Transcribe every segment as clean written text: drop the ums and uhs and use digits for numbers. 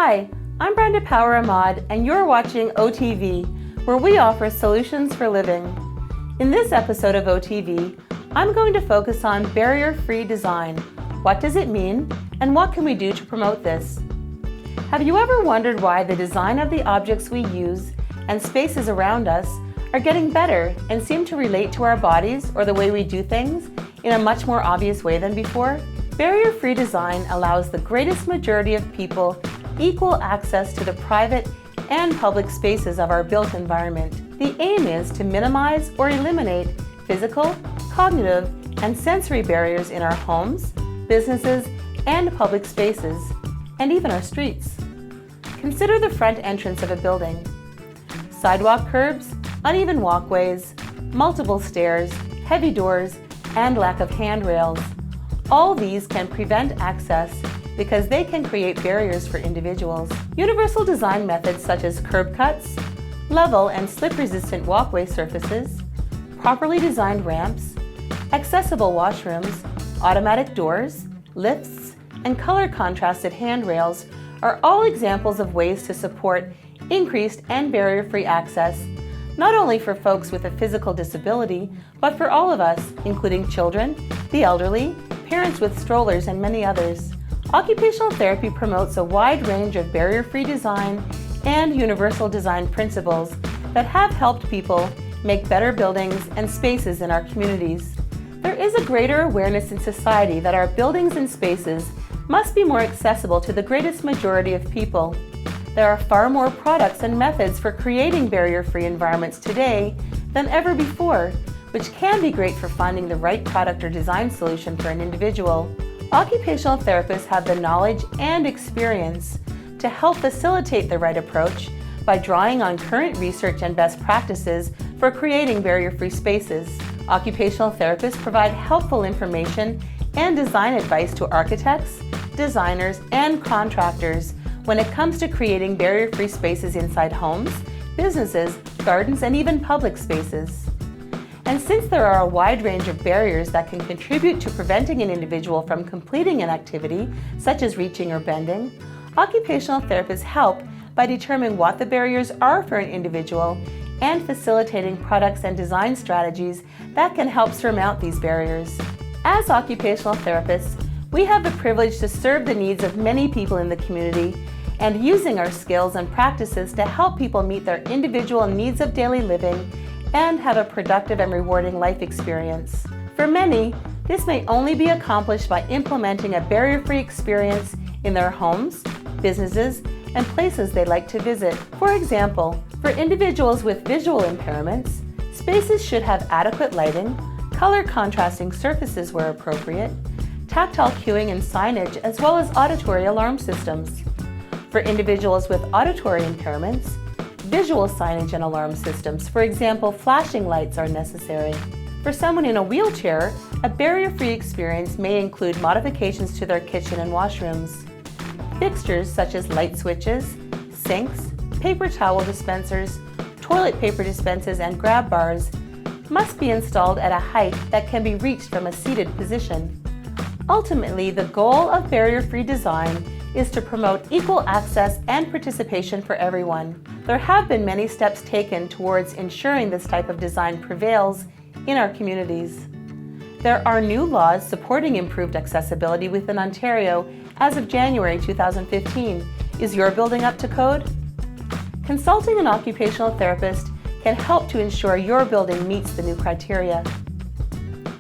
Hi, I'm Brenda Power Ahmad, and you're watching OTV, where we offer solutions for living. In this episode of OTV, I'm going to focus on barrier-free design. What does it mean, and what can we do to promote this? Have you ever wondered why the design of the objects we use and spaces around us are getting better and seem to relate to our bodies or the way we do things in a much more obvious way than before? Barrier-free design allows the greatest majority of people equal access to the private and public spaces of our built environment. The aim is to minimize or eliminate physical, cognitive, and sensory barriers in our homes, businesses, and public spaces, and even our streets. Consider the front entrance of a building. Sidewalk curbs, uneven walkways, multiple stairs, heavy doors, and lack of handrails. All these can prevent access because they can create barriers for individuals. Universal design methods such as curb cuts, level and slip-resistant walkway surfaces, properly designed ramps, accessible washrooms, automatic doors, lifts, and color-contrasted handrails are all examples of ways to support increased and barrier-free access, not only for folks with a physical disability, but for all of us, including children, the elderly, parents with strollers, and many others. Occupational therapy promotes a wide range of barrier-free design and universal design principles that have helped people make better buildings and spaces in our communities. There is a greater awareness in society that our buildings and spaces must be more accessible to the greatest majority of people. There are far more products and methods for creating barrier-free environments today than ever before, which can be great for finding the right product or design solution for an individual. Occupational therapists have the knowledge and experience to help facilitate the right approach by drawing on current research and best practices for creating barrier-free spaces. Occupational therapists provide helpful information and design advice to architects, designers, and contractors when it comes to creating barrier-free spaces inside homes, businesses, gardens, and even public spaces. And since there are a wide range of barriers that can contribute to preventing an individual from completing an activity, such as reaching or bending, occupational therapists help by determining what the barriers are for an individual and facilitating products and design strategies that can help surmount these barriers. As occupational therapists, we have the privilege to serve the needs of many people in the community and using our skills and practices to help people meet their individual needs of daily living and have a productive and rewarding life experience. For many, this may only be accomplished by implementing a barrier-free experience in their homes, businesses, and places they like to visit. For example, for individuals with visual impairments, spaces should have adequate lighting, color contrasting surfaces where appropriate, tactile cueing and signage, as well as auditory alarm systems. For individuals with auditory impairments, visual signage and alarm systems, for example, flashing lights, are necessary. For someone in a wheelchair, a barrier-free experience may include modifications to their kitchen and washrooms. Fixtures such as light switches, sinks, paper towel dispensers, toilet paper dispensers, and grab bars must be installed at a height that can be reached from a seated position. Ultimately, the goal of barrier-free design is to promote equal access and participation for everyone. There have been many steps taken towards ensuring this type of design prevails in our communities. There are new laws supporting improved accessibility within Ontario as of January 2015. Is your building up to code? Consulting an occupational therapist can help to ensure your building meets the new criteria.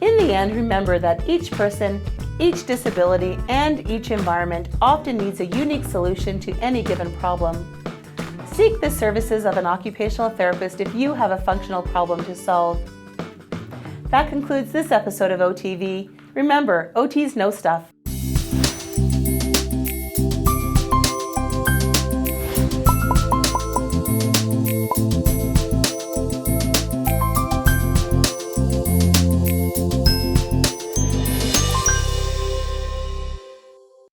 In the end, remember that each person, each disability, and each environment often needs a unique solution to any given problem. Seek the services of an occupational therapist if you have a functional problem to solve. That concludes this episode of OTV. Remember, OT's know stuff.